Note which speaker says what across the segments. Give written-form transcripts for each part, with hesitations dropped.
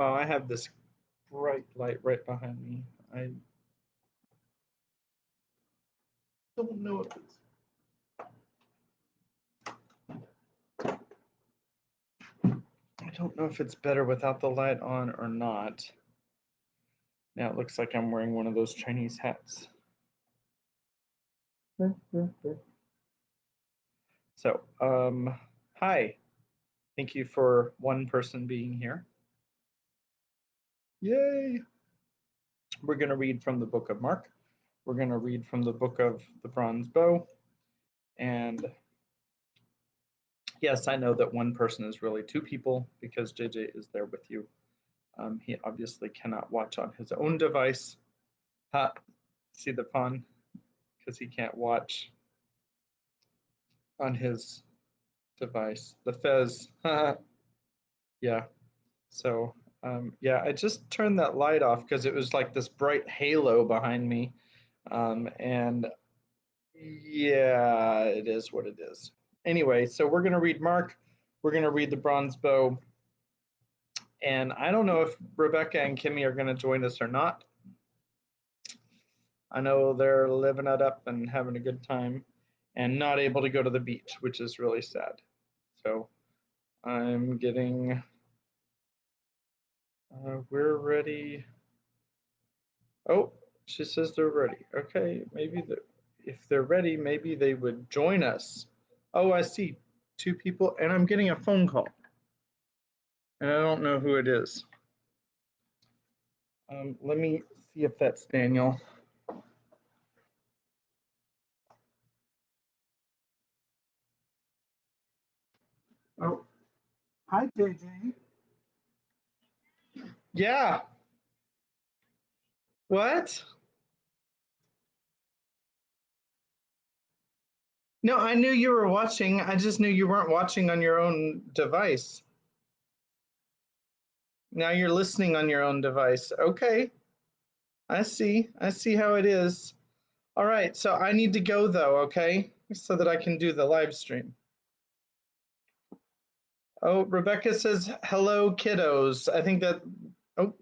Speaker 1: Oh, I have this bright light right behind me. I don't know if it's. I don't know if it's better without the light on or not. Now it looks like I'm wearing one of those Chinese hats. So, hi. Thank you for one person being here. Yay! We're going to read from the book of Mark. We're going to read from the book of the Bronze Bow. And yes, I know that one person is really two people because JJ is there with you. He obviously cannot watch on his own device. Ha! See the fun? Because he can't watch on his device. The Fez. Yeah. So, yeah, I just turned that light off because it was like this bright halo behind me. And yeah, it is what it is. Anyway, so we're going to read Mark. We're going to read the Bronze Bow. And I don't know if Rebecca and Kimmy are going to join us or not. I know they're living it up and having a good time and not able to go to the beach, which is really sad. So I'm getting, we're ready. Oh, she says they're ready. Okay, maybe if they're ready, maybe they would join us. Oh, I see two people, and I'm getting a phone call. And I don't know who it is. Let me see if that's Daniel. Oh, hi, JJ. Yeah. What? No, I knew you were watching. I just knew you weren't watching on your own device. Now you're listening on your own device. Okay. I see. I see how it is. All right. So I need to go though, okay? So that I can do the live stream. Oh, Rebecca says, hello, kiddos. I think that, oh,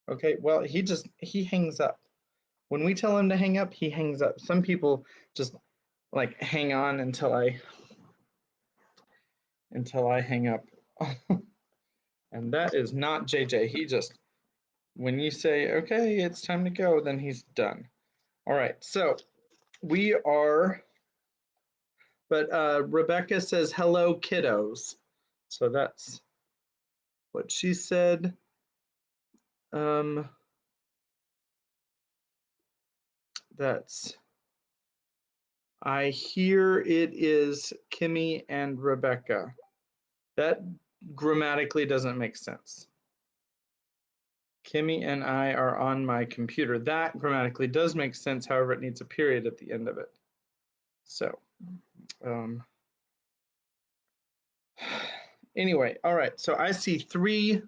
Speaker 1: okay. Well, he hangs up. When we tell him to hang up, he hangs up. Some people just like hang on until I hang up. And that is not JJ. He just, when you say, okay, it's time to go, then he's done. All right. So we are, but Rebecca says, hello, kiddos. So that's what she said. That's, I hear it is Kimmy and Rebecca. That grammatically doesn't make sense. Kimmy and I are on my computer. That grammatically does make sense, however, it needs a period at the end of it. So, anyway, all right. So I see three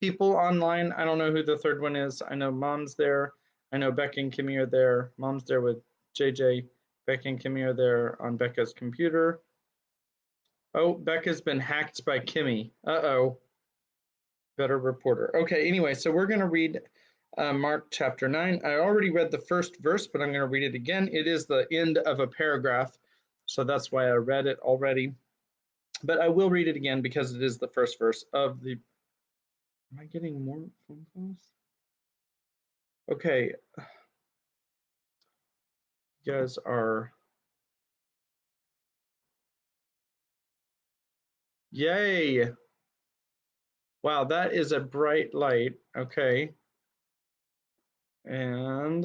Speaker 1: people online. I don't know who the third one is. I know Mom's there. I know Becca and Kimmy are there. Mom's there with JJ. Becca and Kimmy are there on Becca's computer. Oh, Becca's been hacked by Kimmy. Uh-oh. Better reporter. Okay, anyway, so we're going to read Mark chapter 9. I already read the first verse, but I'm going to read it again. It is the end of a paragraph, so that's why I read it already. But I will read it again because it is the first verse of the... Am I getting more phone calls? Okay. You guys are... Yay! Wow, that is a bright light. Okay. And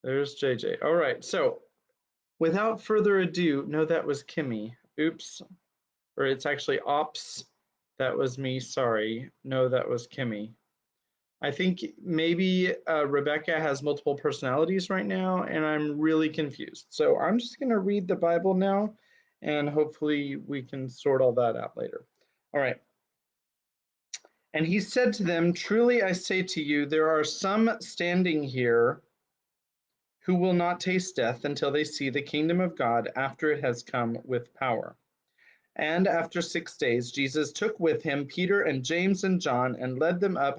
Speaker 1: there's JJ. All right, so without further ado, no, that was Kimmy. Oops. Or it's actually Ops. That was me, sorry. No, that was Kimmy. I think maybe Rebecca has multiple personalities right now, and I'm really confused. So I'm just going to read the Bible now, and hopefully we can sort all that out later. All right. And he said to them, truly I say to you, there are some standing here who will not taste death until they see the kingdom of God after it has come with power. And after 6 days, Jesus took with him Peter and James and John and led them up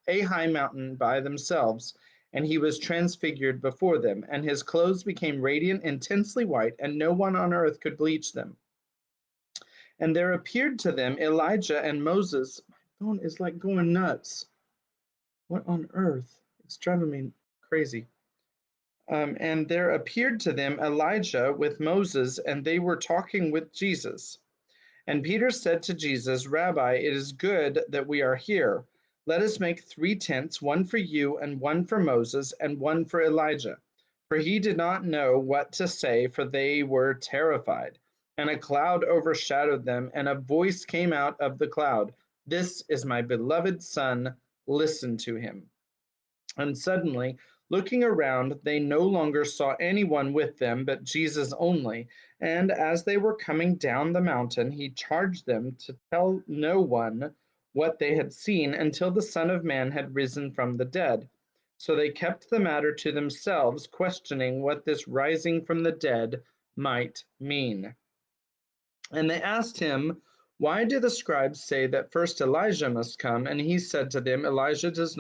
Speaker 1: a high mountain by themselves. And he was transfigured before them, and his clothes became radiant, intensely white, and no one on earth could bleach them. And there appeared to them Elijah and Moses. My phone is like going nuts. What on earth? It's driving me crazy. And there appeared to them Elijah with Moses, and they were talking with Jesus. And Peter said to Jesus, Rabbi, it is good that we are here. Let us make 3 tents, one for you, and one for Moses, and one for Elijah. For he did not know what to say, for they were terrified. And a cloud overshadowed them, and a voice came out of the cloud. This is my beloved Son, listen to him. And suddenly, looking around, they no longer saw anyone with them but Jesus only. And as they were coming down the mountain, he charged them to tell no one what they had seen until the Son of Man had risen from the dead. So they kept the matter to themselves, questioning what this rising from the dead might mean. And they asked him, Why do the scribes say that first Elijah must come? And he said to them, Elijah does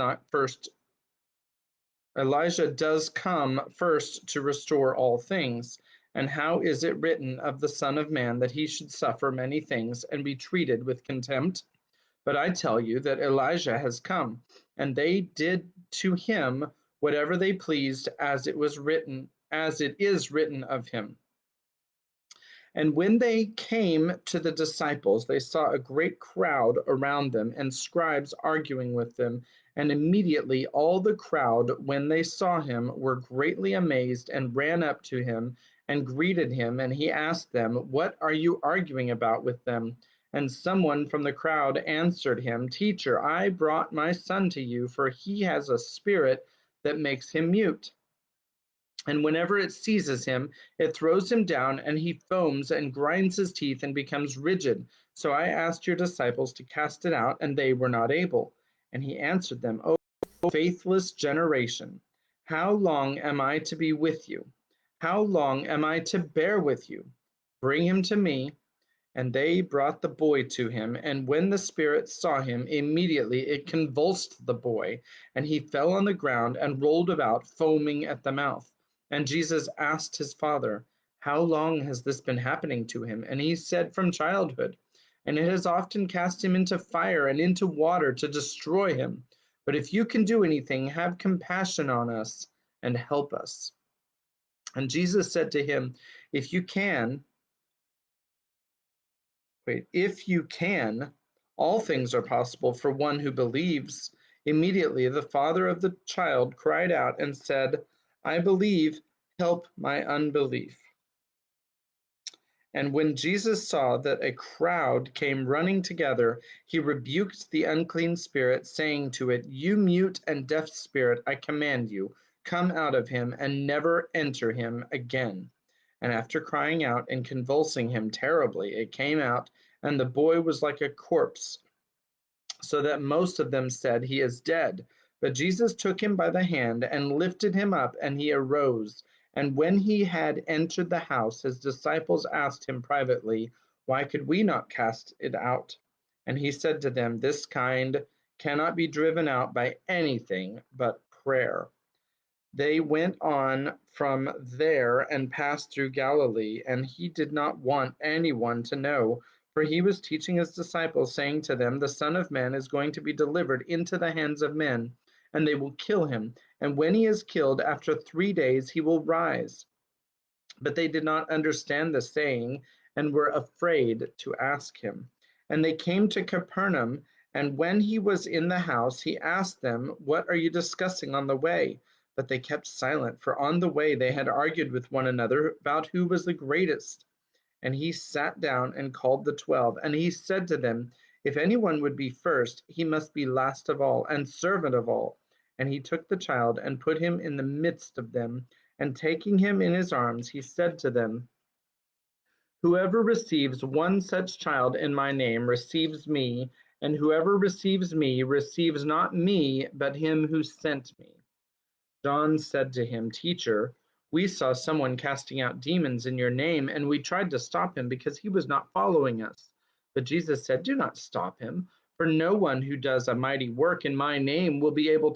Speaker 1: come first to restore all things. And how is it written of the Son of Man that he should suffer many things and be treated with contempt? But I tell you that Elijah has come, and they did to him whatever they pleased, as it is written of him. And when they came to the disciples, they saw a great crowd around them and scribes arguing with them. And immediately all the crowd, when they saw him, were greatly amazed and ran up to him and greeted him. And he asked them, What are you arguing about with them? And someone from the crowd answered him, Teacher, I brought my son to you, for he has a spirit that makes him mute. And whenever it seizes him, it throws him down, and he foams and grinds his teeth and becomes rigid. So I asked your disciples to cast it out, and they were not able. And he answered them, O faithless generation, how long am I to be with you? How long am I to bear with you? Bring him to me. And they brought the boy to him, and when the spirit saw him, immediately it convulsed the boy, and he fell on the ground and rolled about, foaming at the mouth. And Jesus asked his father, How long has this been happening to him? And he said, From childhood. And it has often cast him into fire and into water to destroy him. But if you can do anything, have compassion on us and help us. And Jesus said to him, If you can, if you can, all things are possible for one who believes. Immediately the father of the child cried out and said, I believe, help my unbelief. And when Jesus saw that a crowd came running together, he rebuked the unclean spirit, saying to it, You mute and deaf spirit, I command you, come out of him and never enter him again. And after crying out and convulsing him terribly, it came out, and the boy was like a corpse, so that most of them said, He is dead. But Jesus took him by the hand and lifted him up, and he arose. And when he had entered the house, his disciples asked him privately, Why could we not cast it out? And he said to them, This kind cannot be driven out by anything but prayer. They went on from there and passed through Galilee, and he did not want anyone to know, for he was teaching his disciples, saying to them, The Son of Man is going to be delivered into the hands of men, and they will kill him. And when he is killed, after 3 days he will rise. But they did not understand the saying, and were afraid to ask him. And they came to Capernaum, and when he was in the house, he asked them, What are you discussing on the way? But they kept silent, for on the way they had argued with one another about who was the greatest. And he sat down and called the 12, and he said to them, If anyone would be first, he must be last of all, and servant of all. And he took the child and put him in the midst of them, and taking him in his arms, he said to them, Whoever receives one such child in my name receives me, and whoever receives me receives not me, but him who sent me. John said to him, Teacher, We saw someone casting out demons in your name, and we tried to stop him because he was not following us." But Jesus said, "Do not stop him, for no one who does a mighty work in my name will be able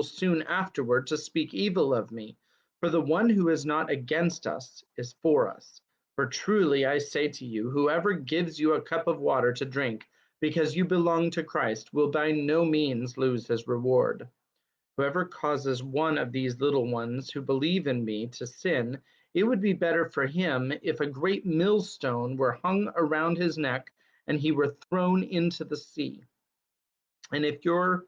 Speaker 1: soon afterward to speak evil of me. For the one who is not against us is for us. For truly I say to you, whoever gives you a cup of water to drink because you belong to Christ will by no means lose his reward. Whoever causes one of these little ones who believe in me to sin, it would be better for him if a great millstone were hung around his neck and he were thrown into the sea. And if your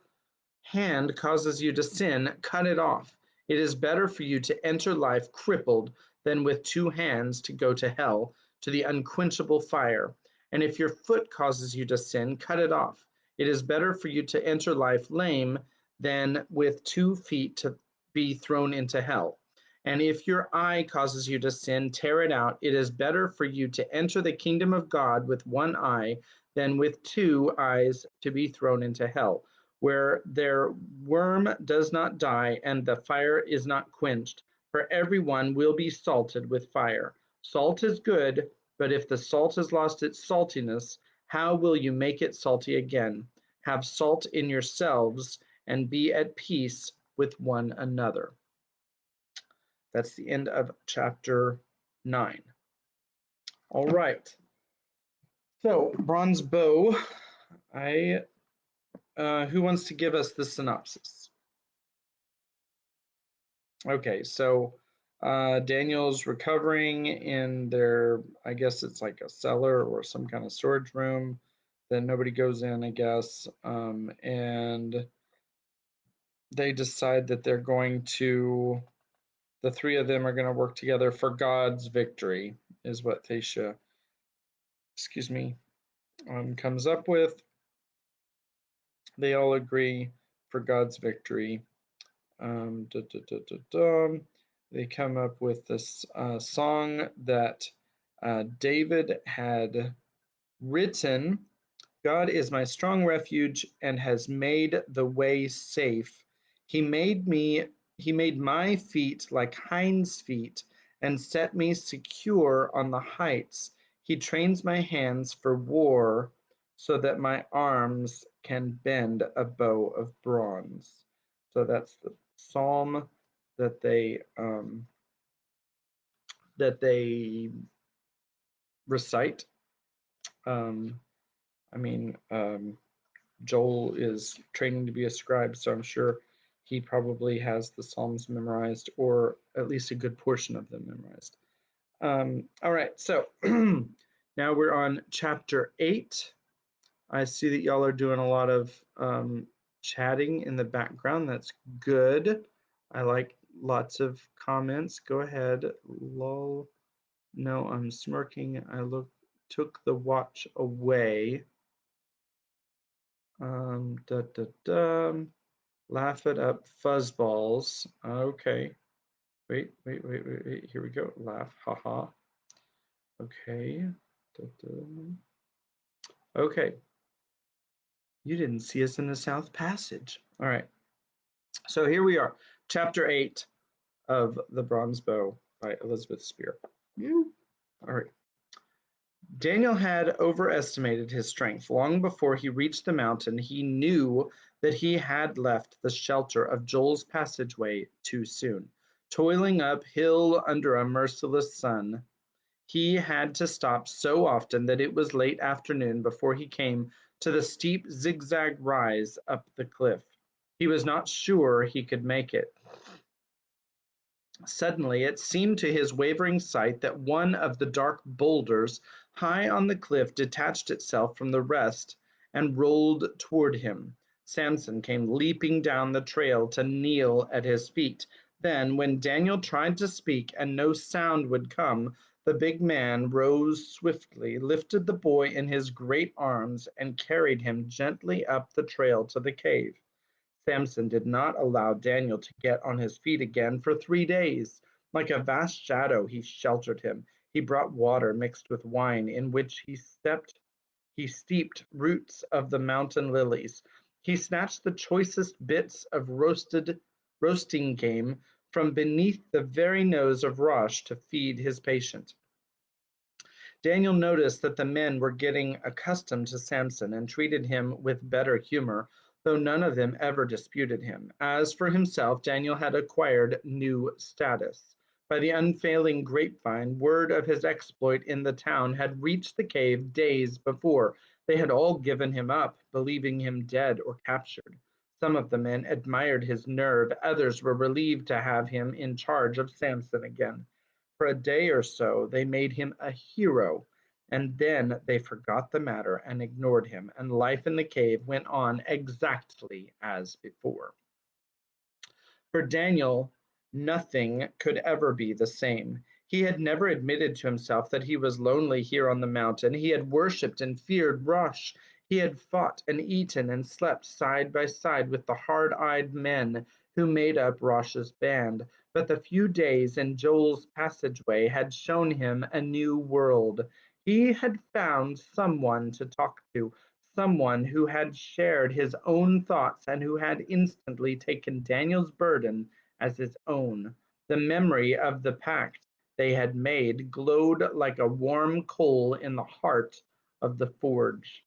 Speaker 1: hand causes you to sin, cut it off. It is better for you to enter life crippled than with two hands to go to hell, to the unquenchable fire. And if your foot causes you to sin, cut it off. It is better for you to enter life lame than with 2 feet to be thrown into hell. And if your eye causes you to sin, tear it out. It is better for you to enter the kingdom of God with one eye than with 2 eyes to be thrown into hell, where their worm does not die and the fire is not quenched. For everyone will be salted with fire. Salt is good, but if the salt has lost its saltiness, how will you make it salty again? Have salt in yourselves and be at peace with one another." That's the end of chapter 9. All right. So, bronze bow. Who wants to give us the synopsis? Okay, so Daniel's recovering in their, I guess it's like a cellar or some kind of storage room that nobody goes in, I guess. And they decide that they're going to, the three of them are going to work together for God's victory, is what Thacia, comes up with. They all agree for God's victory. They come up with this song that David had written. "God is my strong refuge and has made the way safe. He made my feet like hinds' feet and set me secure on the heights. He trains my hands for war so that my arms can bend a bow of bronze." So that's the psalm that they recite. I mean, Joel is training to be a scribe, so I'm sure he probably has the Psalms memorized, or at least a good portion of them memorized. All right, so now we're on chapter 8. I see that y'all are doing a lot of chatting in the background. That's good. I like lots of comments. Go ahead. Lol. No, I'm smirking. Took the watch away. Da, da, da. Laugh it up, fuzzballs. Okay. Wait. Here we go. Laugh. Haha. Okay. Da, da. Okay. You didn't see us in the South Passage. All right. So here we are. Chapter 8 of The Bronze Bow by Elizabeth Speare. All right. Daniel had overestimated his strength. Long before he reached the mountain, he knew that he had left the shelter of Joel's passageway too soon. Toiling uphill under a merciless sun, he had to stop so often that it was late afternoon before he came to the steep zigzag rise up the cliff. He was not sure he could make it. Suddenly it seemed to his wavering sight that one of the dark boulders high on the cliff detached itself from the rest and rolled toward him. Samson came leaping down the trail to kneel at his feet. Then, when Daniel tried to speak and no sound would come, the big man rose swiftly, lifted the boy in his great arms, and carried him gently up the trail to the cave. Samson did not allow Daniel to get on his feet again for 3 days. Like a vast shadow, he sheltered him. He brought water mixed with wine, in which he steeped roots of the mountain lilies. He snatched the choicest bits of roasting game from beneath the very nose of Rosh to feed his patient. Daniel noticed that the men were getting accustomed to Samson and treated him with better humor, though none of them ever disputed him. As for himself, Daniel had acquired new status. By the unfailing grapevine, word of his exploit in the town had reached the cave days before. They had all given him up, believing him dead or captured. Some of the men admired his nerve, others were relieved to have him in charge of Samson again. For a day or so they made him a hero, and then they forgot the matter and ignored him, and life in the cave went on exactly as before. For Daniel, nothing could ever be the same. He had never admitted to himself that he was lonely here on the mountain. He had worshipped and feared Rosh. He had fought and eaten and slept side by side with the hard-eyed men who made up Rosh's band. But the few days in Joel's passageway had shown him a new world. He had found someone to talk to, someone who had shared his own thoughts and who had instantly taken Daniel's burden as his own. The memory of the pact they had made glowed like a warm coal in the heart of the forge.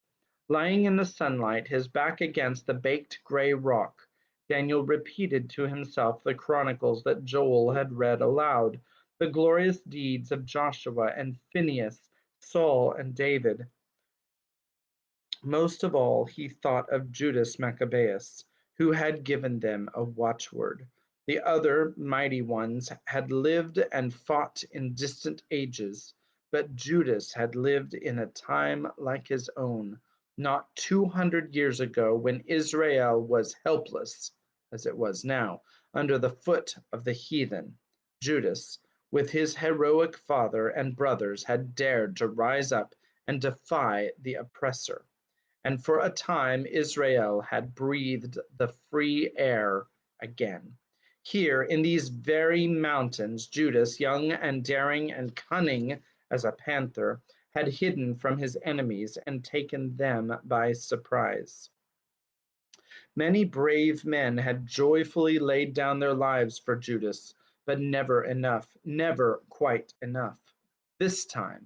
Speaker 1: Lying in the sunlight, his back against the baked gray rock, Daniel repeated to himself the chronicles that Joel had read aloud, the glorious deeds of Joshua and Phinehas, Saul and David. Most of all he thought of Judas Maccabeus, who had given them a watchword. The other mighty ones had lived and fought in distant ages, but Judas had lived in a time like his own, not 200 years ago, when Israel was helpless, as it was now, under the foot of the heathen. Judas, with his heroic father and brothers, had dared to rise up and defy the oppressor. And for a time Israel had breathed the free air again. Here in these very mountains, Judas, young and daring and cunning as a panther, had hidden from his enemies and taken them by surprise. Many brave men had joyfully laid down their lives for Judas, but never enough, never quite enough. This time,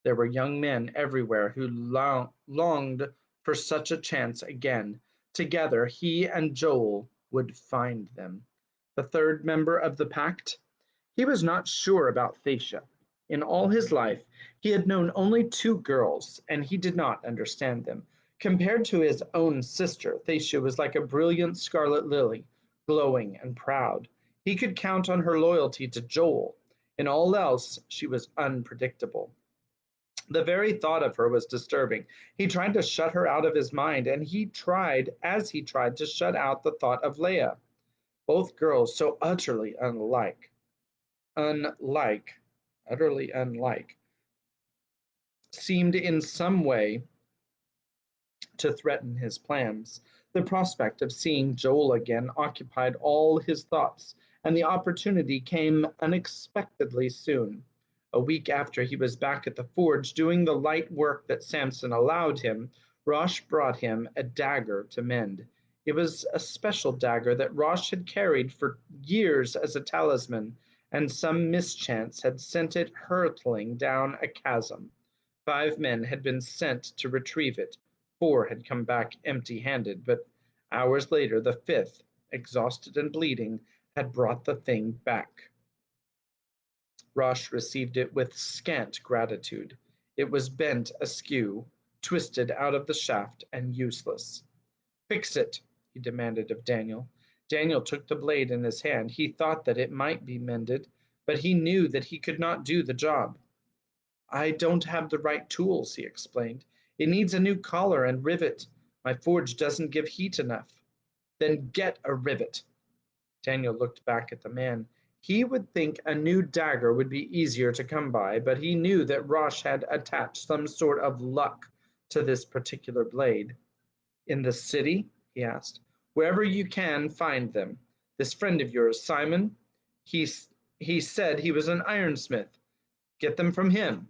Speaker 1: there were young men everywhere who longed for such a chance again. Together, he and Joel would find them. The third member of the pact? He was not sure about Thacia. In all his life, he had known only two girls, and he did not understand them. Compared to his own sister, Thacia was like a brilliant scarlet lily, glowing and proud. He could count on her loyalty to Joel. In all else, she was unpredictable. The very thought of her was disturbing. He tried to shut her out of his mind, and he tried to shut out the thought of Leia. Both girls so unlike, utterly unlike, seemed in some way to threaten his plans. The prospect of seeing Joel again occupied all his thoughts, and the opportunity came unexpectedly soon. A week after he was back at the forge doing the light work that Samson allowed him, Rosh brought him a dagger to mend. It was a special dagger that Rosh had carried for years as a talisman, and some mischance had sent it hurtling down a chasm. 5 men had been sent to retrieve it. 4 had come back empty-handed, but hours later the 5th, exhausted and bleeding, had brought the thing back. Rosh received it with scant gratitude. It was bent askew, twisted out of the shaft, and useless. "Fix it," he demanded of Daniel. Daniel took the blade in his hand. He thought that it might be mended, but he knew that he could not do the job. "I don't have the right tools," he explained. "It needs a new collar and rivet. My forge doesn't give heat enough." "Then get a rivet." Daniel looked back at the man. He would think a new dagger would be easier to come by, but he knew that Rosh had attached some sort of luck to this particular blade. "In the city?" he asked. "Wherever you can find them. This friend of yours, Simon, he said he was an ironsmith. Get them from him."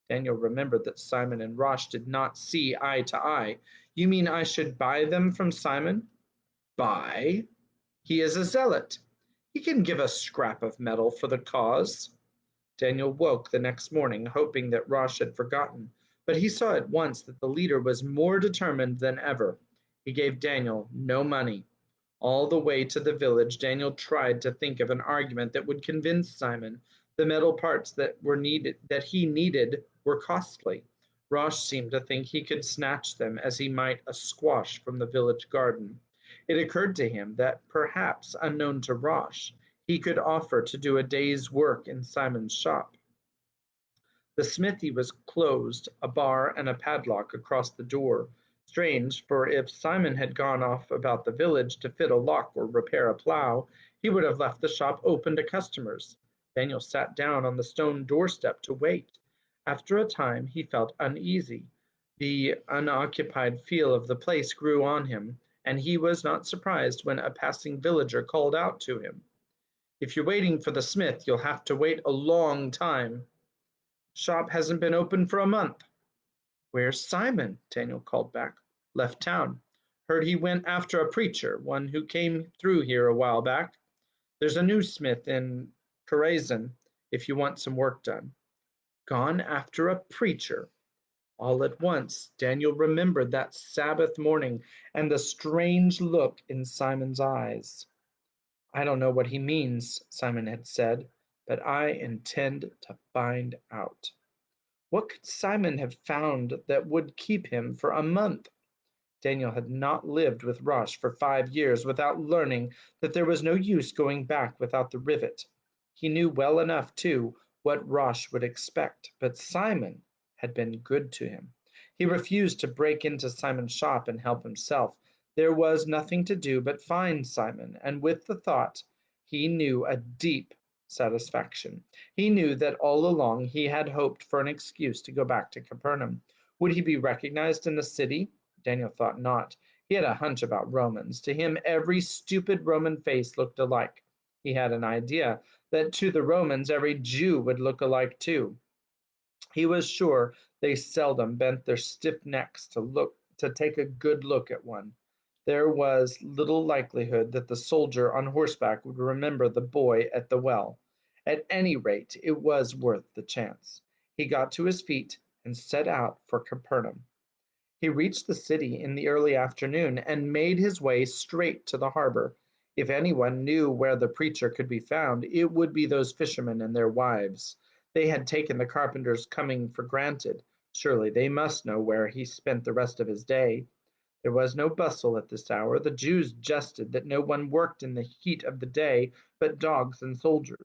Speaker 1: Daniel remembered that Simon and Rosh did not see eye to eye. "You mean I should buy them from Simon?" "Buy? He is a zealot." He can give a scrap of metal for the cause. Daniel woke the next morning, hoping that Rosh had forgotten, but he saw at once that the leader was more determined than ever. He gave Daniel no money. All the way to the village, Daniel tried to think of an argument that would convince Simon the metal parts that he needed were costly. Rosh seemed to think he could snatch them as he might a squash from the village garden. It occurred to him that perhaps, unknown to Rosh, he could offer to do a day's work in Simon's shop. The smithy was closed, a bar and a padlock across the door. Strange, for if Simon had gone off about the village to fit a lock or repair a plough, he would have left the shop open to customers. Daniel sat down on the stone doorstep to wait. After a time, he felt uneasy. The unoccupied feel of the place grew on him, and he was not surprised when a passing villager called out to him, "If you're waiting for the smith, you'll have to wait a long time. Shop hasn't been open for a month." "Where's Simon?" Daniel called back. "Left town. Heard he went after a preacher, one who came through here a while back. There's a new smith in Karazin if you want some work done." Gone after a preacher. All at once, Daniel remembered that Sabbath morning and the strange look in Simon's eyes. "I don't know what he means," Simon had said, "but I intend to find out." What could Simon have found that would keep him for a month? Daniel had not lived with Rosh for 5 years without learning that there was no use going back without the rivet. He knew well enough, too, what Rosh would expect, but Simon had been good to him. He refused to break into Simon's shop and help himself. There was nothing to do but find Simon, and with the thought, he knew a deep satisfaction. He knew that all along he had hoped for an excuse to go back to Capernaum. Would he be recognized in the city? Daniel thought not. He had a hunch about Romans. To him, every stupid Roman face looked alike. He had an idea that to the Romans, every Jew would look alike too. He was sure they seldom bent their stiff necks to take a good look at one. There was little likelihood that the soldier on horseback would remember the boy at the well. At any rate, it was worth the chance. He got to his feet and set out for Capernaum. He reached the city in the early afternoon and made his way straight to the harbor. If anyone knew where the preacher could be found, it would be those fishermen and their wives. They had taken the carpenter's coming for granted. Surely they must know where he spent the rest of his day. There was no bustle at this hour. The Jews jested that no one worked in the heat of the day but dogs and soldiers.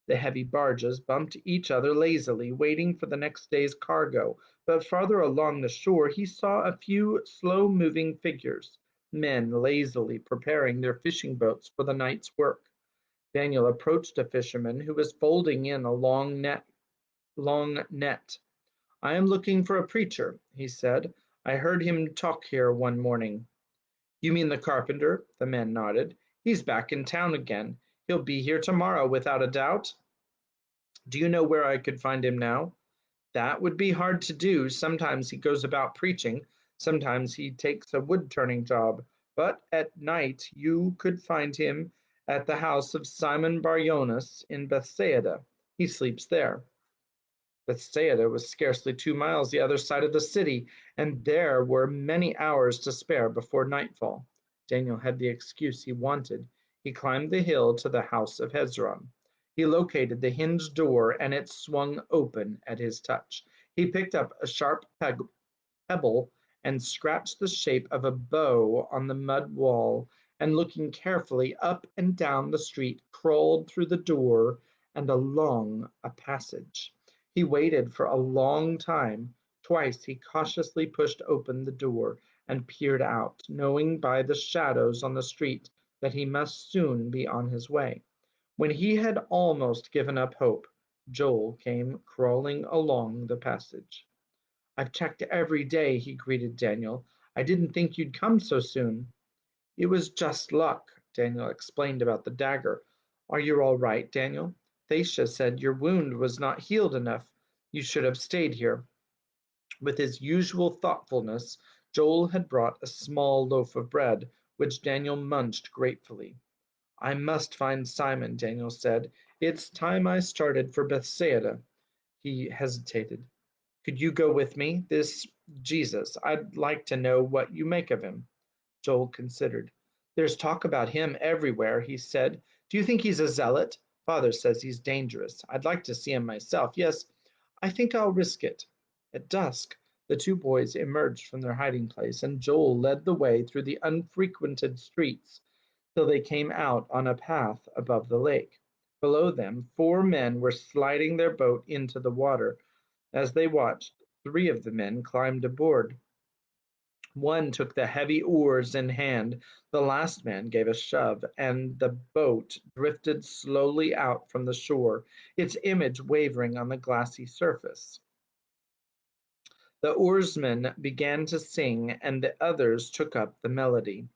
Speaker 1: The heavy barges bumped each other lazily, waiting for the next day's cargo, but farther along the shore he saw a few slow-moving figures, men lazily preparing their fishing boats for the night's work. Daniel approached a fisherman who was folding in a long net. "I am looking for a preacher," he said. "I heard him talk here one morning." "You mean the carpenter?" The man nodded. "He's back in town again. He'll be here tomorrow without a doubt." "Do you know where I could find him now?" "That would be hard to do. Sometimes he goes about preaching, sometimes he takes a wood turning job, but at night you could find him at the house of Simon Bar-Jonas in Bethsaida. He sleeps there." Bethsaida was scarcely 2 miles the other side of the city, and there were many hours to spare before nightfall. Daniel had the excuse he wanted. He climbed the hill to the house of Hezron. He located the hinged door, and it swung open at his touch. He picked up a sharp pebble and scratched the shape of a bow on the mud wall, and looking carefully up and down the street, crawled through the door and along a passage. He waited for a long time. Twice he cautiously pushed open the door and peered out, knowing by the shadows on the street that he must soon be on his way. When he had almost given up hope, Joel came crawling along the passage. "I've checked every day," he greeted Daniel. "I didn't think you'd come so soon." "It was just luck," Daniel explained about the dagger. "Are you all right, Daniel? Thacia said your wound was not healed enough. You should have stayed here." With his usual thoughtfulness, Joel had brought a small loaf of bread, which Daniel munched gratefully. I must find Simon, Daniel said. It's time I started for Bethsaida. He hesitated. Could you go with me? This Jesus, I'd like to know what you make of him. Joel considered. There's talk about him everywhere, he said. Do you think he's a zealot? Father says he's dangerous. I'd like to see him myself. Yes, I think I'll risk it. At dusk, the two boys emerged from their hiding place, and Joel led the way through the unfrequented streets till they came out on a path above the lake. Below them, four men were sliding their boat into the water. As they watched, three of the men climbed aboard. One took the heavy oars in hand, the last man gave a shove, and the boat drifted slowly out from the shore, its image wavering on the glassy surface. The oarsmen began to sing, and the others took up the melody.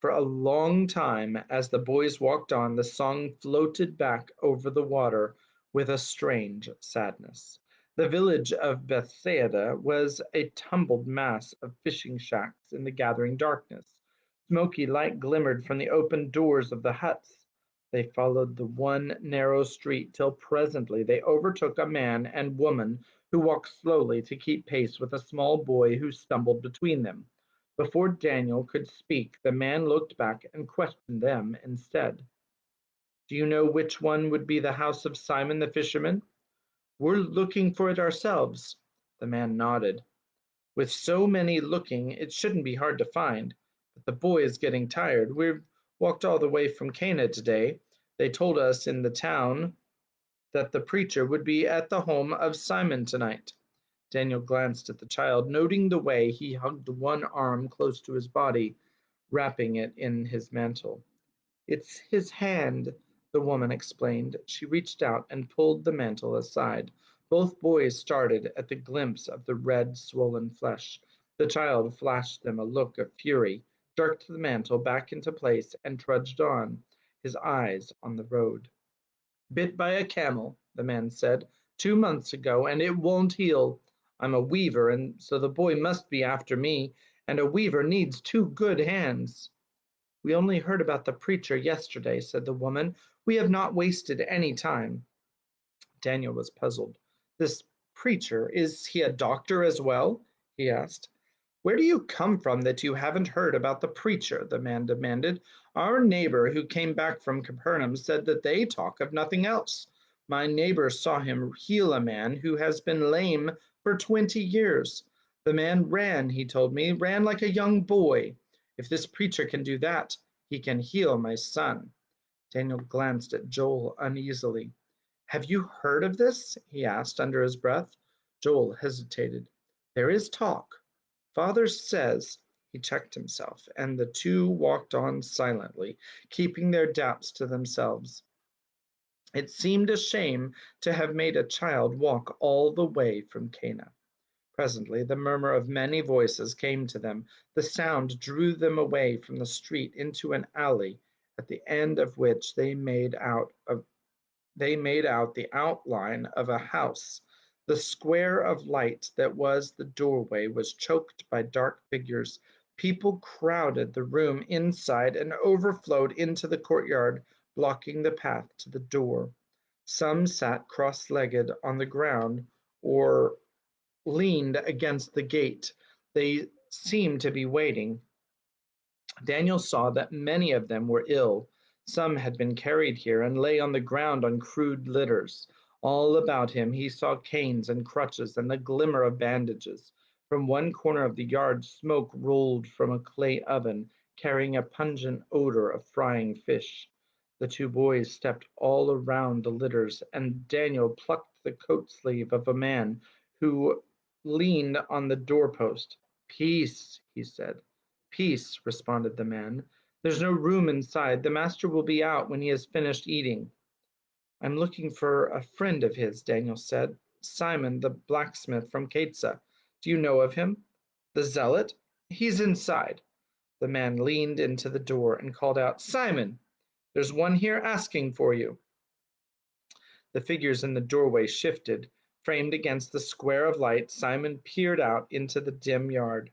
Speaker 1: For a long time, as the boys walked on, the song floated back over the water with a strange sadness. The village of Bethsaida was a tumbled mass of fishing shacks in the gathering darkness. Smoky light glimmered from the open doors of the huts. They followed the one narrow street till presently they overtook a man and woman who walked slowly to keep pace with a small boy who stumbled between them. Before Daniel could speak, the man looked back and questioned them instead. Do you know which one would be the house of Simon the fisherman? We're looking for it ourselves. The man nodded. With so many looking, it shouldn't be hard to find. But the boy is getting tired. We've walked all the way from Cana today. They told us in the town that the preacher would be at the home of Simon tonight. Daniel glanced at the child, noting the way he hugged one arm close to his body, wrapping it in his mantle. It's his hand, the woman explained. She reached out and pulled the mantle aside. Both boys started at the glimpse of the red, swollen flesh. The child flashed them a look of fury, jerked the mantle back into place, and trudged on, his eyes on the road. Bit by a camel, the man said, 2 months ago, and it won't heal. I'm a weaver, and so the boy must be after me, and a weaver needs two good hands. We only heard about the preacher yesterday, said the woman. We have not wasted any time. Daniel was puzzled. This preacher, is he a doctor as well? He asked. Where do you come from that you haven't heard about the preacher? The man demanded. Our neighbor who came back from Capernaum said that they talk of nothing else. My neighbor saw him heal a man who has been lame for 20 years. The man ran, he told me, ran like a young boy. If this preacher can do that, he can heal my son. Daniel glanced at Joel uneasily. Have you heard of this? He asked under his breath. Joel hesitated. There is talk. Father says, he checked himself, and the two walked on silently, keeping their doubts to themselves. It seemed a shame to have made a child walk all the way from Cana. Presently, the murmur of many voices came to them. The sound drew them away from the street into an alley, at the end of which they made out the outline of a house. The square of light that was the doorway was choked by dark figures. People crowded the room inside and overflowed into the courtyard, blocking the path to the door. Some sat cross-legged on the ground or leaned against the gate. They seemed to be waiting. Daniel saw that many of them were ill. Some had been carried here and lay on the ground on crude litters. All about him he saw canes and crutches and the glimmer of bandages. From one corner of the yard, smoke rolled from a clay oven, carrying a pungent odor of frying fish. The two boys stepped all around the litters, and Daniel plucked the coat sleeve of a man who leaned on the doorpost. Peace, he said. Peace, responded the man. There's no room inside. The master will be out when he has finished eating. I'm looking for a friend of his, Daniel said. Simon, the blacksmith from Catsa. Do you know of him? The zealot? He's inside. The man leaned into the door and called out, Simon, there's one here asking for you. The figures in the doorway shifted. Framed against the square of light, Simon peered out into the dim yard.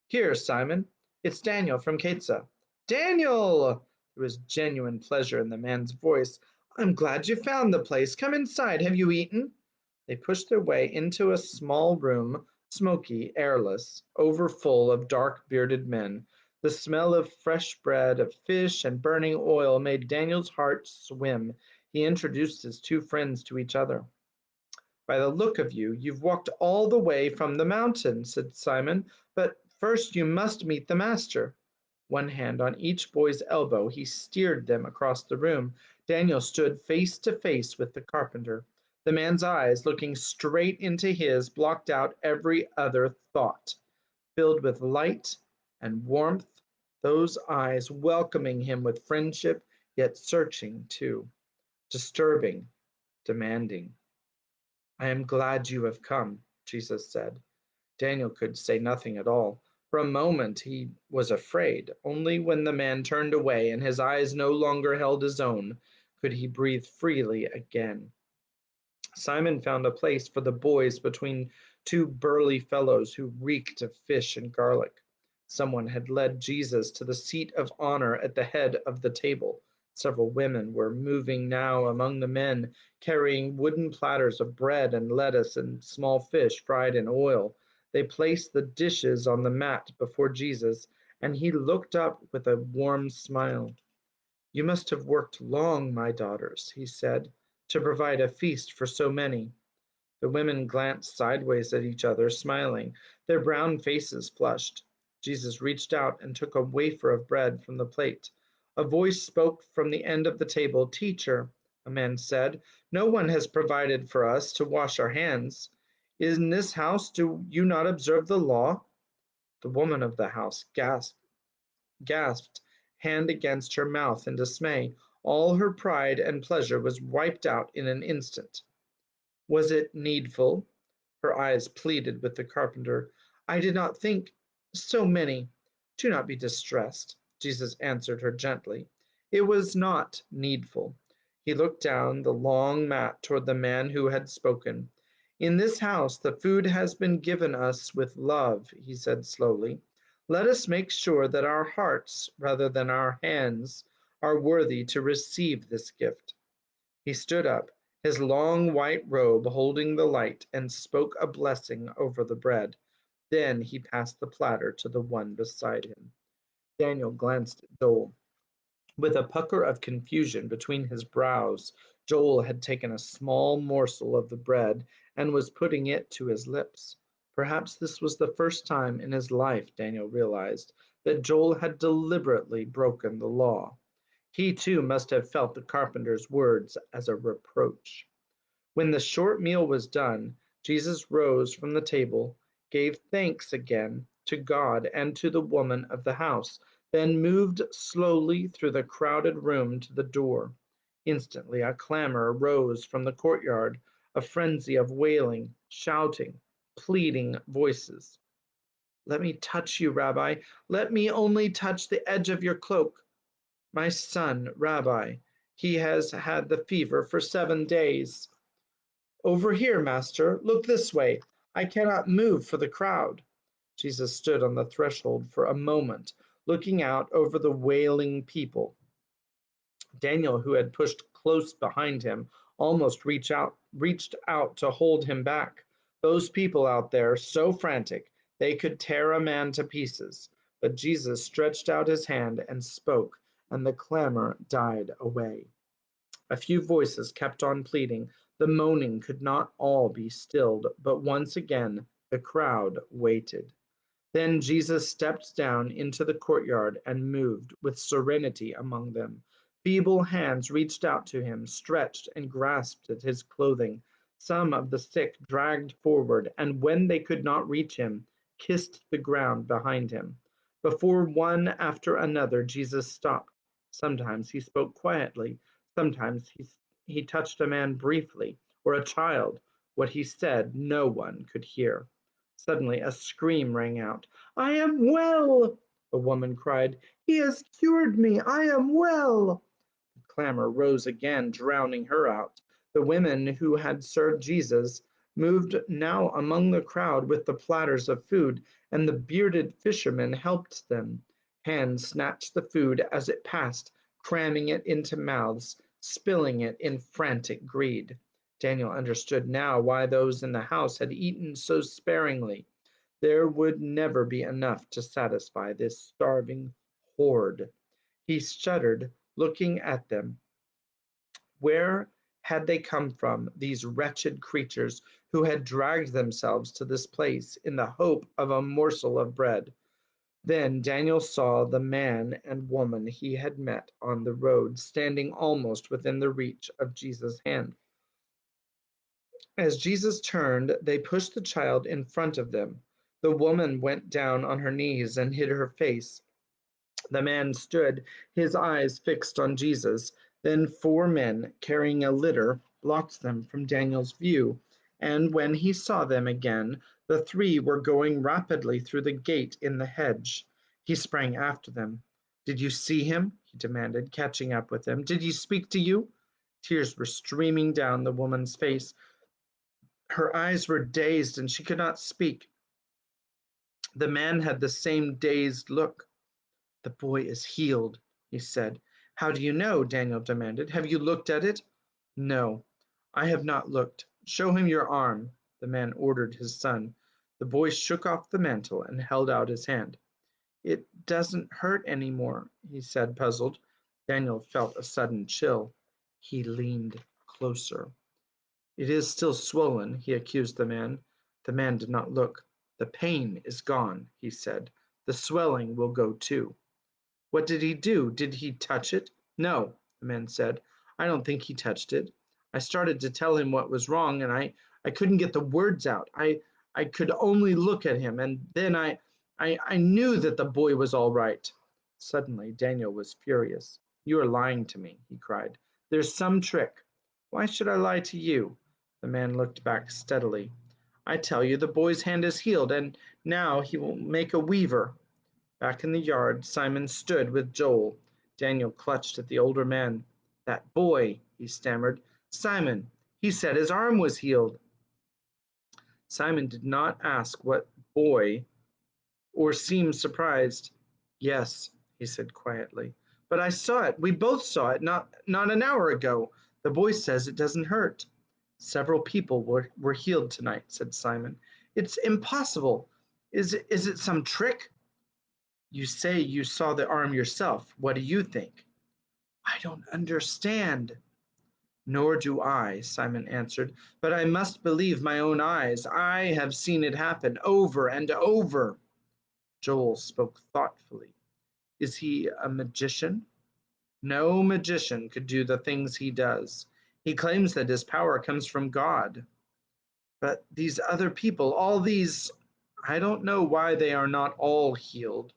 Speaker 1: Here, Simon, it's Daniel from Catsa. Daniel! There was genuine pleasure in the man's voice. I'm glad you found the place. Come inside. Have you eaten? They pushed their way into a small room, smoky, airless, overfull of dark bearded men. The smell of fresh bread, of fish, and burning oil made Daniel's heart swim. He introduced his two friends to each other. By the look of you, you've walked all the way from the mountain, said Simon, but first you must meet the master. One hand on each boy's elbow, he steered them across the room. Daniel stood face to face with the carpenter. The man's eyes, looking straight into his, blocked out every other thought. Filled with light and warmth, those eyes welcoming him with friendship, yet searching too, disturbing, demanding. I am glad you have come, Jesus said. Daniel could say nothing at all. For a moment he was afraid. Only when the man turned away and his eyes no longer held his own could he breathe freely again. Simon found a place for the boys between two burly fellows who reeked of fish and garlic. Someone had led Jesus to the seat of honor at the head of the table. Several women were moving now among the men, carrying wooden platters of bread and lettuce and small fish fried in oil. They placed the dishes on the mat before Jesus, and he looked up with a warm smile. You must have worked long, my daughters, he said, to provide a feast for so many. The women glanced sideways at each other, smiling. Their brown faces flushed. Jesus reached out and took a wafer of bread from the plate. A voice spoke from the end of the table. Teacher, a man said, no one has provided for us to wash our hands. In this house do you not observe the law? The woman of the house gasped, hand against her mouth in dismay. All her pride and pleasure was wiped out in an instant. Was it needful? Her eyes pleaded with the carpenter. I did not think so many. Do not be distressed, Jesus answered her gently. It was not needful. He looked down the long mat toward the man who had spoken. In this house, the food has been given us with love, he said slowly. Let us make sure that our hearts, rather than our hands, are worthy to receive this gift. He stood up, his long white robe holding the light, and spoke a blessing over the bread. Then he passed the platter to the one beside him. Daniel glanced at Joel. With a pucker of confusion between his brows, Joel had taken a small morsel of the bread and was putting it to his lips. Perhaps this was the first time in his life, Daniel realized, that Joel had deliberately broken the law. He too must have felt the carpenter's words as a reproach. When the short meal was done, Jesus rose from the table, gave thanks again to God and to the woman of the house, then moved slowly through the crowded room to the door. Instantly a clamor rose from the courtyard, a frenzy of wailing, shouting, pleading voices. Let me touch you, Rabbi. Let me only touch the edge of your cloak. My son, Rabbi, he has had the fever for 7 days. Over here, master, look this way. I cannot move for the crowd. Jesus stood on the threshold for a moment, looking out over the wailing people. Daniel, who had pushed close behind him, almost reached out to hold him back. Those people out there, so frantic, they could tear a man to pieces. But Jesus stretched out his hand and spoke, and the clamor died away. A few voices kept on pleading. The moaning could not all be stilled, but once again the crowd waited. Then Jesus stepped down into the courtyard and moved with serenity among them. Feeble hands reached out to him, stretched and grasped at his clothing. Some of the sick dragged forward, and when they could not reach him, kissed the ground behind him. Before one after another, Jesus stopped. Sometimes he spoke quietly, sometimes he touched a man briefly, or a child. What he said, no one could hear. Suddenly a scream rang out. I am well, a woman cried. He has cured me. I am well. The clamor rose again, drowning her out. The women who had served Jesus moved now among the crowd with the platters of food, and the bearded fishermen helped them. Hands snatched the food as it passed, cramming it into mouths, spilling it in frantic greed. Daniel understood now why those in the house had eaten so sparingly. There would never be enough to satisfy this starving horde. He shuddered, looking at them. Where had they come from, these wretched creatures who had dragged themselves to this place in the hope of a morsel of bread? Then Daniel saw the man and woman he had met on the road standing almost within the reach of Jesus' hand. As Jesus turned, they pushed the child in front of them. The woman went down on her knees and hid her face. The man stood, his eyes fixed on Jesus. Then 4 men carrying a litter blocked them from Daniel's view, and when he saw them again, the 3 were going rapidly through the gate in the hedge. He sprang after them. "Did you see him?" he demanded, catching up with them. "Did he speak to you?" Tears were streaming down the woman's face. Her eyes were dazed and she could not speak. The man had the same dazed look. "The boy is healed," he said. "How do you know?" Daniel demanded. "Have you looked at it?" "No, I have not looked. Show him your arm," the man ordered his son. The boy shook off the mantle and held out his hand. "It doesn't hurt any more," he said, puzzled. Daniel felt a sudden chill. He leaned closer. "It is still swollen," he accused the man. The man did not look. "The pain is gone," he said. "The swelling will go too." "What did he do? Did he touch it?" "No," the man said. "I don't think he touched it. I started to tell him what was wrong, and I couldn't get the words out. I could only look at him, and then I knew that the boy was all right." Suddenly, Daniel was furious. "You are lying to me," he cried. "There's some trick." "Why should I lie to you?" The man looked back steadily. "I tell you, the boy's hand is healed, and now he will make a weaver." Back in the yard, Simon stood with Joel. Daniel clutched at the older man. "That boy," he stammered. "Simon, he said his arm was healed." Simon did not ask what boy or seem surprised. "Yes," he said quietly. "But I saw it. We both saw it not an hour ago. The boy says it doesn't hurt." "Several people were healed tonight," said Simon. "It's impossible. Is it some trick?" "You say you saw the arm yourself. What do you think?" "I don't understand." "Nor do I," Simon answered, "but I must believe my own eyes. I have seen it happen over and over." Joel spoke thoughtfully. "Is he a magician?" "No magician could do the things he does. He claims that his power comes from God." "But these other people, all these, I don't know why they are not all healed.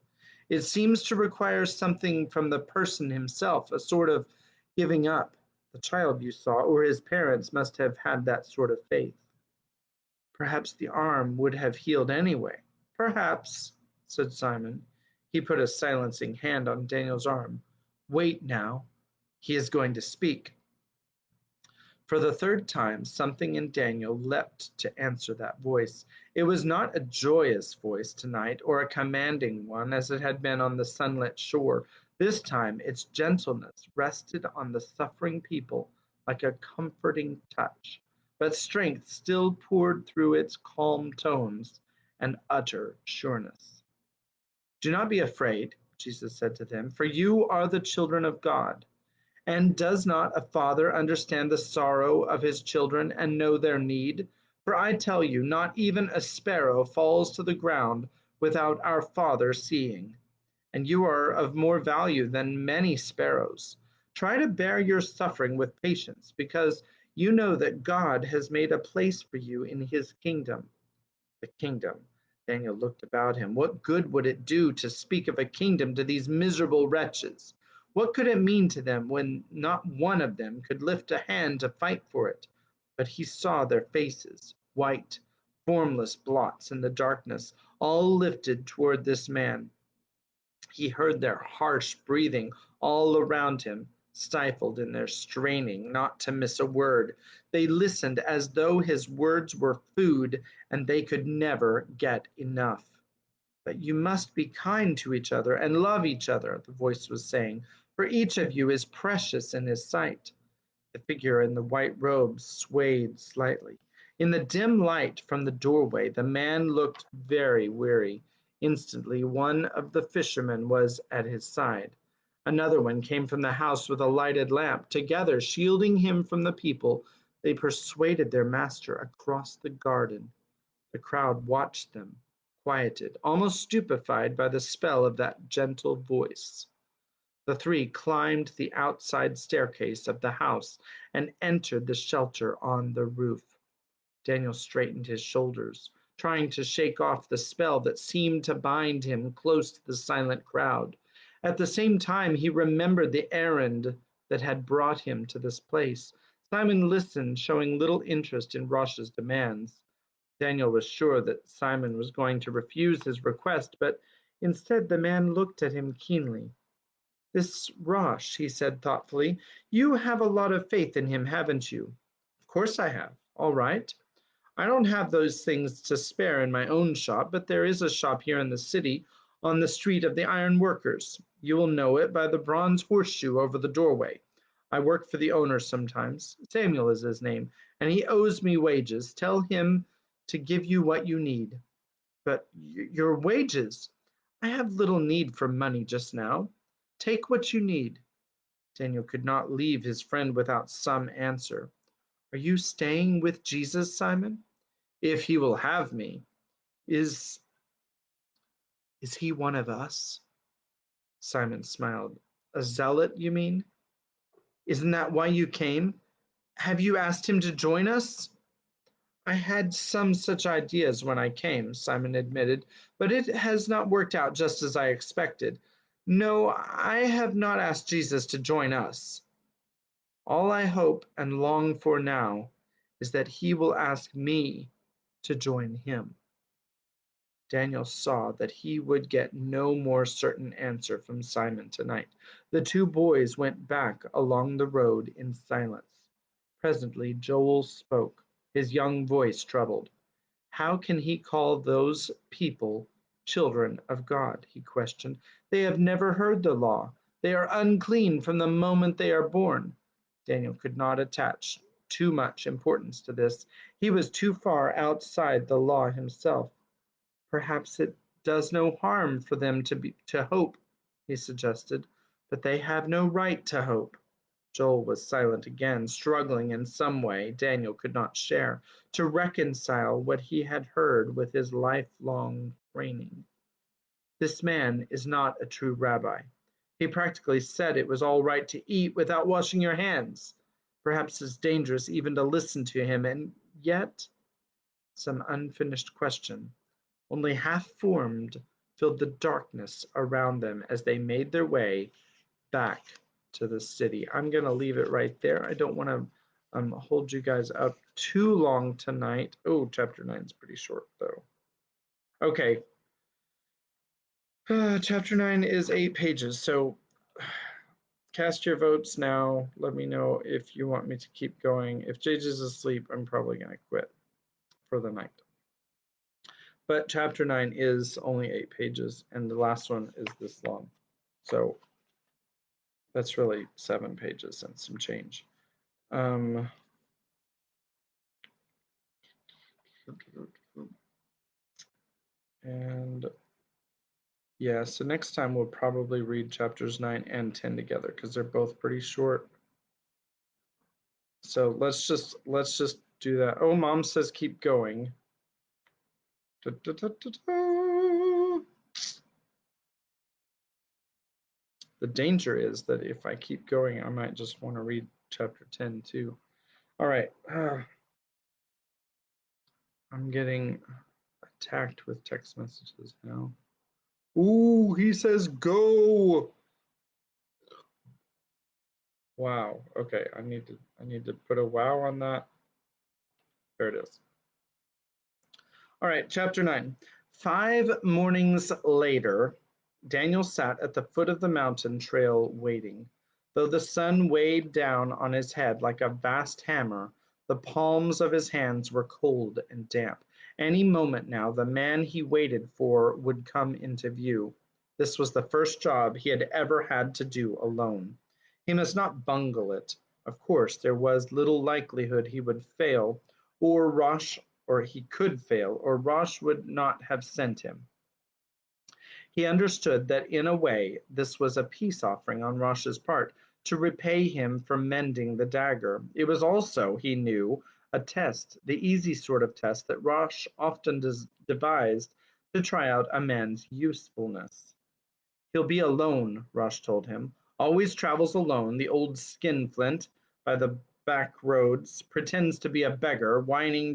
Speaker 1: It seems to require something from the person himself, a sort of giving up. The child you saw, or his parents, must have had that sort of faith." "Perhaps the arm would have healed anyway." "Perhaps," said Simon. He put a silencing hand on Daniel's arm. "Wait now. He is going to speak." For the 3rd time, something in Daniel leapt to answer that voice. It was not a joyous voice tonight, or a commanding one, as it had been on the sunlit shore. This time its gentleness rested on the suffering people like a comforting touch, but strength still poured through its calm tones and utter sureness. "Do not be afraid," Jesus said to them, "for you are the children of God. And does not a father understand the sorrow of his children and know their need? For I tell you, not even a sparrow falls to the ground without our Father seeing. And you are of more value than many sparrows. Try to bear your suffering with patience, because you know that God has made a place for you in his kingdom." The kingdom. Daniel looked about him. What good would it do to speak of a kingdom to these miserable wretches? What could it mean to them when not one of them could lift a hand to fight for it? But he saw their faces, white, formless blots in the darkness, all lifted toward this man. He heard their harsh breathing all around him, stifled in their straining not to miss a word. They listened as though his words were food and they could never get enough. "But you must be kind to each other and love each other," the voice was saying. for each of you is precious in his sight." The figure in the white robes swayed slightly. In the dim light from the doorway, the man looked very weary. Instantly, one of the fishermen was at his side. Another one came from the house with a lighted lamp. Together, shielding him from the people, they persuaded their master across the garden. The crowd watched them, quieted, almost stupefied by the spell of that gentle voice. The three climbed the outside staircase of the house and entered the shelter on the roof. Daniel straightened his shoulders, trying to shake off the spell that seemed to bind him close to the silent crowd. At the same time, he remembered the errand that had brought him to this place. Simon listened, showing little interest in Rosh's demands. Daniel was sure that Simon was going to refuse his request, but instead the man looked at him keenly. "This Rosh," he said thoughtfully, "you have a lot of faith in him, haven't you?" "Of course I have. All right. I don't have those things to spare in my own shop, but there is a shop here in the city on the street of the iron workers. You will know it by the bronze horseshoe over the doorway. I work for the owner sometimes. Samuel is his name, and he owes me wages. Tell him to give you what you need." "But your wages?" "I have little need for money just now. Take what you need." Daniel could not leave his friend without some answer. "Are you staying with Jesus, Simon?" "If he will have me." Is he one of us?" Simon smiled. "A zealot, you mean? Isn't that why you came? Have you asked him to join us?" "I had some such ideas when I came," Simon admitted, "but it has not worked out just as I expected. No, I have not asked Jesus to join us. All I hope and long for now is that he will ask me to join him." Daniel saw that he would get no more certain answer from Simon tonight. The two boys went back along the road in silence. Presently Joel spoke, his young voice troubled. "How can he call those people children of God?" he questioned. "They have never heard the law. They are unclean from the moment they are born." Daniel could not attach too much importance to this. He was too far outside the law himself. "Perhaps it does no harm for them to hope," he suggested, "but they have no right to hope." Joel was silent again, struggling in some way Daniel could not share to reconcile what he had heard with his lifelong training. "This man is not a true rabbi. He practically said it was all right to eat without washing your hands. Perhaps it's dangerous even to listen to him, and yet—" Some unfinished question, only half formed, filled the darkness around them as they made their way back to the city. I'm going to leave it right there. I don't want to hold you guys up too long tonight. Oh, chapter 9 is pretty short, though. Okay. Chapter 9 is 8 pages, so cast your votes now. Let me know if you want me to keep going. If JJ's asleep, I'm probably going to quit for the night. But chapter 9 is only 8 pages, and the last one is this long. So that's really 7 pages and some change. And yeah, so next time we'll probably read chapters 9 and 10 together because they're both pretty short. So let's just do that. Oh, Mom says keep going. Da, da, da, da, da. The danger is that if I keep going, I might just want to read chapter 10 too. All right. I'm getting attacked with text messages now. Ooh, he says go. Wow. Okay, I need to put a wow on that. There it is. All right, chapter 9. 5 mornings later, Daniel sat at the foot of the mountain trail waiting. Though the sun weighed down on his head like a vast hammer, the palms of his hands were cold and damp. Any moment now, the man he waited for would come into view. This was the first job he had ever had to do alone. He must not bungle it. Of course, there was little likelihood he would fail, or Rosh, or he could fail, or Rosh would not have sent him. He understood that in a way this was a peace offering on Rosh's part, to repay him for mending the dagger. It was also, he knew, a test, the easy sort of test that Rosh often devised to try out a man's usefulness. He'll be alone, Rosh told him. Always travels alone, the old skinflint by the back roads, pretends to be a beggar, whining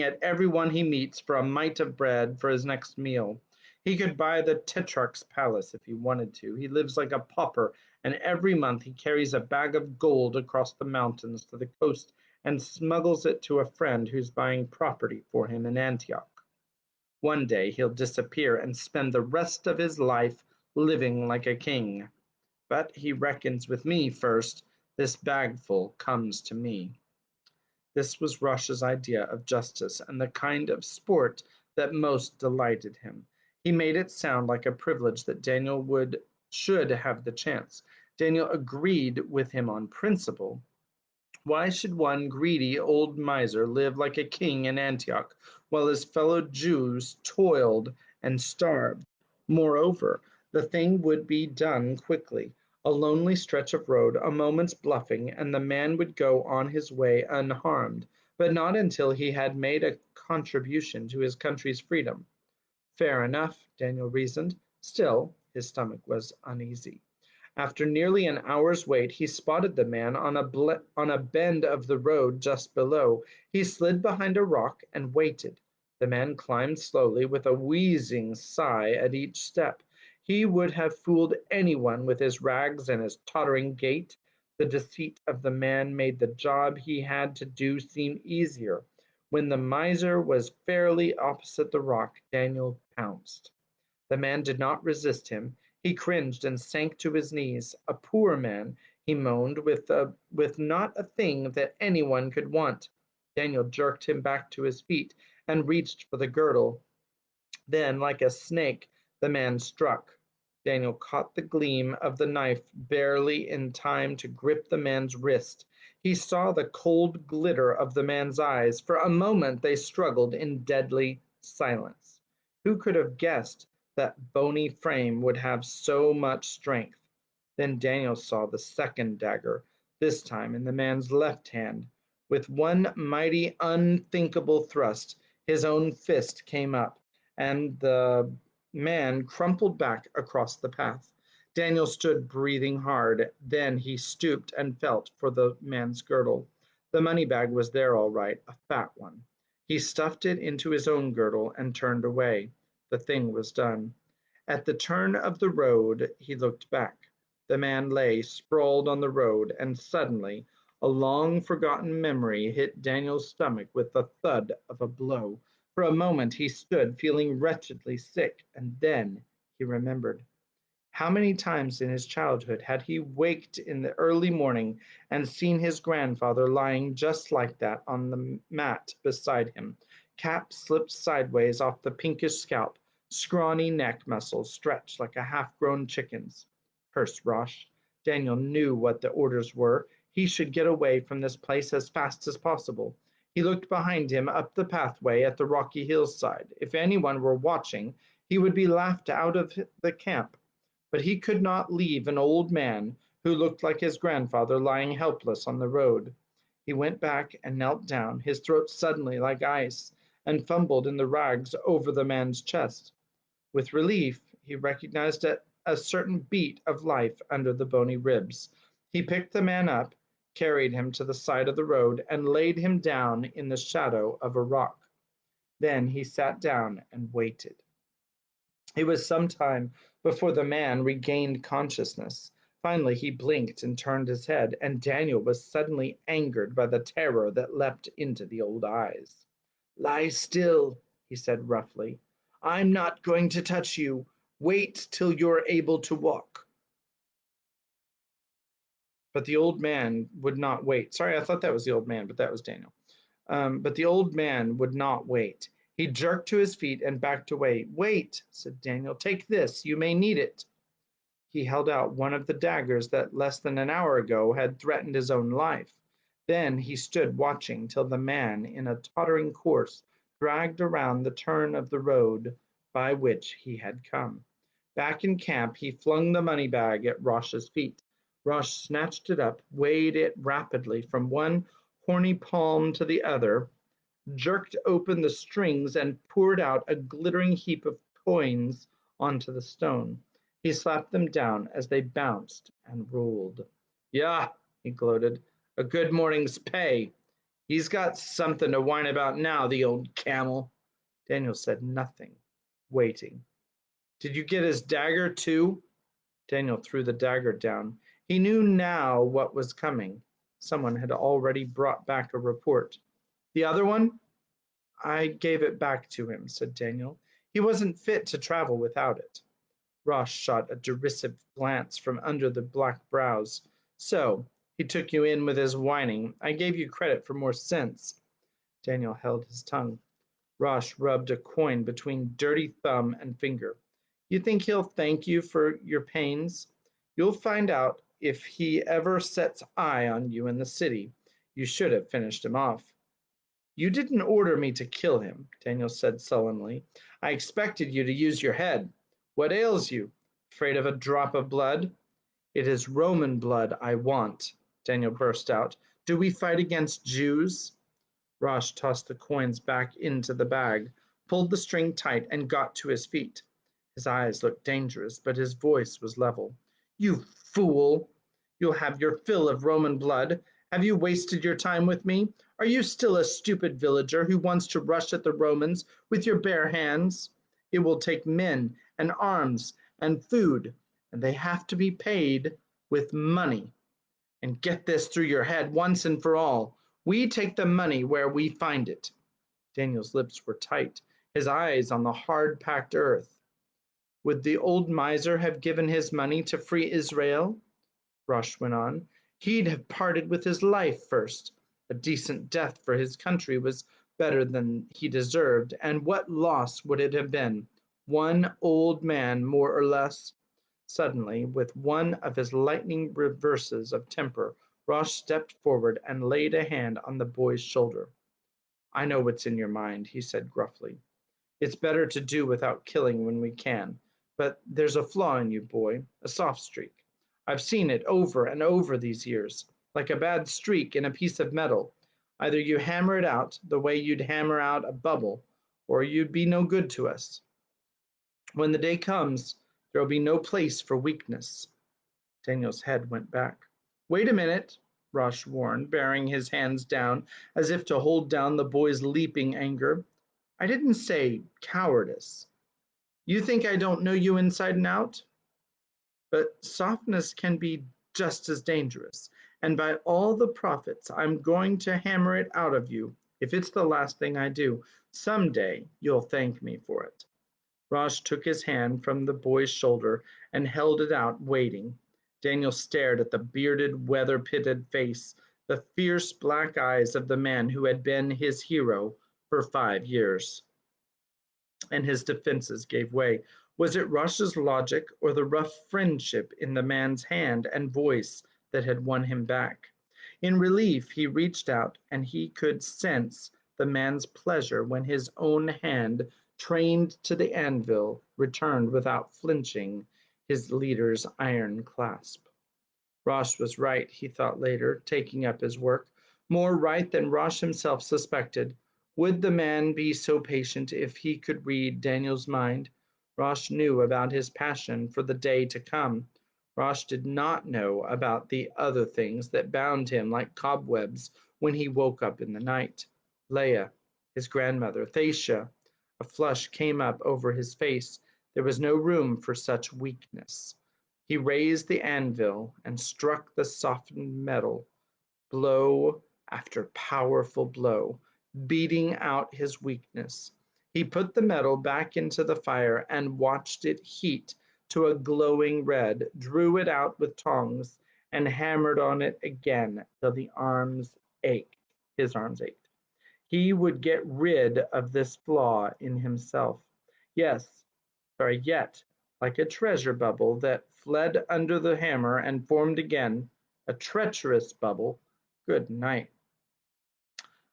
Speaker 1: at everyone he meets for a mite of bread for his next meal. He could buy the tetrarch's palace if he wanted to. He lives like a pauper, and every month he carries a bag of gold across the mountains to the coast and smuggles it to a friend who's buying property for him in Antioch. One day he'll disappear and spend the rest of his life living like a king. But he reckons with me first. This bagful comes to me. This was Rush's idea of justice and the kind of sport that most delighted him. He made it sound like a privilege that Daniel should have the chance. Daniel agreed with him on principle. Why should one greedy old miser live like a king in Antioch, while his fellow Jews toiled and starved? Moreover, the thing would be done quickly. A lonely stretch of road, a moment's bluffing, and the man would go on his way unharmed, but not until he had made a contribution to his country's freedom. Fair enough, Daniel reasoned. Still, his stomach was uneasy. After nearly an hour's wait, he spotted the man on a bend of the road just below. He slid behind a rock and waited. The man climbed slowly, with a wheezing sigh at each step. He would have fooled anyone with his rags and his tottering gait. The deceit of the man made the job he had to do seem easier. When the miser was fairly opposite the rock, Daniel pounced. The man did not resist him. He cringed and sank to his knees. A poor man, he moaned, with not a thing that anyone could want. Daniel jerked him back to his feet and reached for the girdle. Then, like a snake, the man struck. Daniel caught the gleam of the knife barely in time to grip the man's wrist. He saw the cold glitter of the man's eyes. For a moment they struggled in deadly silence. Who could have guessed that bony frame would have so much strength? Then Daniel saw the second dagger, this time in the man's left hand. With one mighty, unthinkable thrust, his own fist came up, and the man crumpled back across the path. Daniel stood breathing hard. Then he stooped and felt for the man's girdle. The money bag was there all right, a fat one. He stuffed it into his own girdle and turned away. The thing was done. At the turn of the road, he looked back. The man lay sprawled on the road, and suddenly a long forgotten memory hit Daniel's stomach with the thud of a blow. For a moment he stood, feeling wretchedly sick, and then he remembered. How many times in his childhood had he waked in the early morning and seen his grandfather lying just like that on the mat beside him, cap slipped sideways off the pinkish scalp, scrawny neck muscles stretched like a half-grown chicken's. Curse Rosh. Daniel knew what the orders were. He should get away from this place as fast as possible. He looked behind him up the pathway at the rocky hillside. If anyone were watching, he would be laughed out of the camp. But he could not leave an old man who looked like his grandfather lying helpless on the road. He went back and knelt down, his throat suddenly like ice, and fumbled in the rags over the man's chest. With relief, he recognized a certain beat of life under the bony ribs. He picked the man up, carried him to the side of the road, and laid him down in the shadow of a rock. Then he sat down and waited. It was some time before the man regained consciousness. Finally he blinked and turned his head, and Daniel was suddenly angered by the terror that leapt into the old eyes. "Lie still," he said roughly. "I'm not going to touch you. Wait till you're able to walk." But the old man would not wait. Sorry, I thought that was the old man, but that was Daniel. But the old man would not wait. He jerked to his feet and backed away. "Wait," said Daniel. "Take this. You may need it." He held out one of the daggers that less than an hour ago had threatened his own life. Then he stood watching till the man in a tottering course dragged around the turn of the road by which he had come. Back in camp, he flung the money bag at Rosh's feet. Rosh snatched it up, weighed it rapidly from one horny palm to the other, jerked open the strings, and poured out a glittering heap of coins onto the stone. He slapped them down as they bounced and rolled. "Yeah," he gloated, "a good morning's pay. He's got something to whine about now, the old camel." Daniel said nothing, waiting. "Did you get his dagger too?" Daniel threw the dagger down. He knew now what was coming. Someone had already brought back a report. "The other one?" "I gave it back to him," said Daniel. "He wasn't fit to travel without it." Rosh shot a derisive glance from under the black brows. "So, he took you in with his whining. I gave you credit for more sense." Daniel held his tongue. Rosh rubbed a coin between dirty thumb and finger. "You think he'll thank you for your pains? You'll find out if he ever sets eye on you in the city. You should have finished him off." "You didn't order me to kill him," Daniel said sullenly. "I expected you to use your head. What ails you? Afraid of a drop of blood?" "It is Roman blood I want," Daniel burst out. "Do we fight against Jews?" Rosh tossed the coins back into the bag, pulled the string tight, and got to his feet. His eyes looked dangerous, but his voice was level. "You fool! You'll have your fill of Roman blood. Have you wasted your time with me? Are you still a stupid villager who wants to rush at the Romans with your bare hands? It will take men and arms and food, and they have to be paid with money. And get this through your head once and for all. We take the money where we find it." Daniel's lips were tight, his eyes on the hard-packed earth. "Would the old miser have given his money to free Israel?" Rosh went on. "He'd have parted with his life first. A decent death for his country was better than he deserved, and what loss would it have been? One old man, more or less." Suddenly, with one of his lightning reverses of temper, Rosh stepped forward and laid a hand on the boy's shoulder. "I know what's in your mind," he said gruffly. "It's better to do without killing when we can. But there's a flaw in you, boy, a soft streak. I've seen it over and over these years, like a bad streak in a piece of metal. Either you hammer it out the way you'd hammer out a bubble, or you'd be no good to us. When the day comes, there'll be no place for weakness." Daniel's head went back. "Wait a minute," Rosh warned, bearing his hands down as if to hold down the boy's leaping anger. "I didn't say cowardice. You think I don't know you inside and out? But softness can be just as dangerous, and by all the prophets, I'm going to hammer it out of you if it's the last thing I do. Someday you'll thank me for it." Rosh took his hand from the boy's shoulder and held it out, waiting. Daniel stared at the bearded, weather-pitted face, the fierce black eyes of the man who had been his hero for 5 years. And his defenses gave way. Was it Rosh's logic or the rough friendship in the man's hand and voice that had won him back? In relief, he reached out, and he could sense the man's pleasure when his own hand, trained to the anvil, returned without flinching his leader's iron clasp. Rosh was right, he thought later, taking up his work. More right than Rosh himself suspected. Would the man be so patient if he could read Daniel's mind? Rosh knew about his passion for the day to come. Rosh did not know about the other things that bound him like cobwebs when he woke up in the night. Leah, his grandmother, Thacia. A flush came up over his face. There was no room for such weakness. He raised the anvil and struck the softened metal, blow after powerful blow, beating out his weakness. He put the metal back into the fire and watched it heat to a glowing red, drew it out with tongs, and hammered on it again till his arms ached. He would get rid of this flaw in himself. Yet, like a treasure bubble that fled under the hammer and formed again, a treacherous bubble, good night.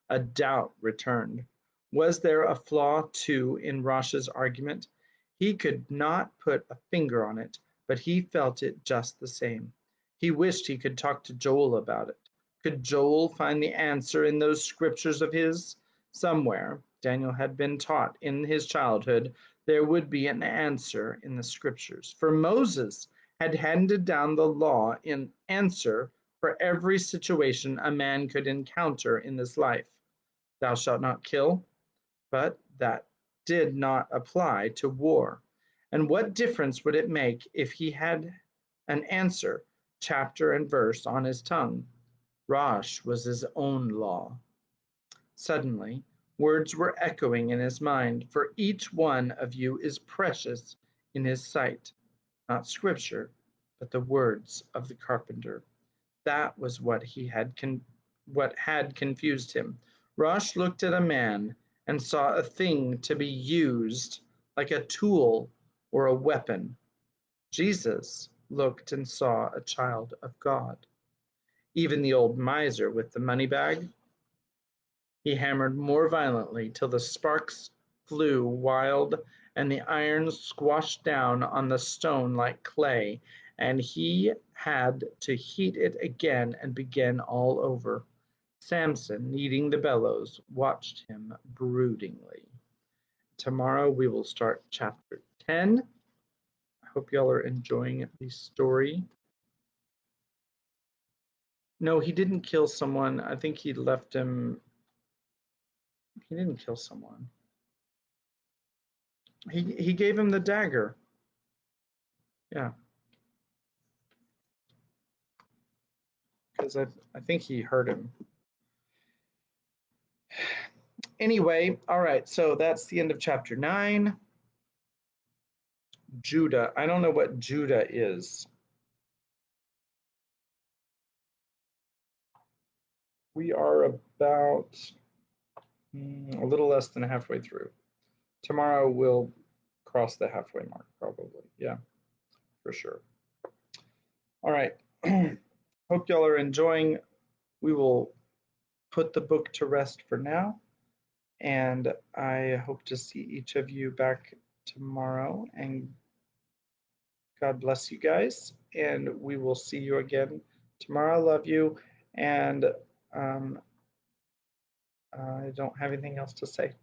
Speaker 1: A doubt returned. Was there a flaw, too, in Rosh's argument? He could not put a finger on it, but he felt it just the same. He wished he could talk to Joel about it. Could Joel find the answer in those scriptures of his? Somewhere, Daniel had been taught in his childhood, there would be an answer in the scriptures. For Moses had handed down the law in answer for every situation a man could encounter in this life. Thou shalt not kill, but that did not apply to war. And what difference would it make if he had an answer, chapter and verse, on his tongue? Rosh was his own law. Suddenly, words were echoing in his mind, for each one of you is precious in his sight, not scripture, but the words of the carpenter. That was what had confused him. Rosh looked at a man and saw a thing to be used like a tool or a weapon. Jesus looked and saw a child of God. Even the old miser with the money bag, he hammered more violently till the sparks flew wild and the iron squashed down on the stone like clay, and he had to heat it again and begin all over. Samson, kneading the bellows, watched him broodingly. Tomorrow we will start chapter 10. I hope y'all are enjoying the story. No, he didn't kill someone. I think he left him. He didn't kill someone. He gave him the dagger. Yeah. Because I think he hurt him. Anyway, all right, so that's the end of chapter 9. Judah. I don't know what Judah is. We are about a little less than halfway through. Tomorrow we'll cross the halfway mark, probably. Yeah, for sure. All right. Hope y'all are enjoying. We will put the book to rest for now. And I hope to see each of you back tomorrow. And God bless you guys. And we will see you again tomorrow. I love you. And I don't have anything else to say.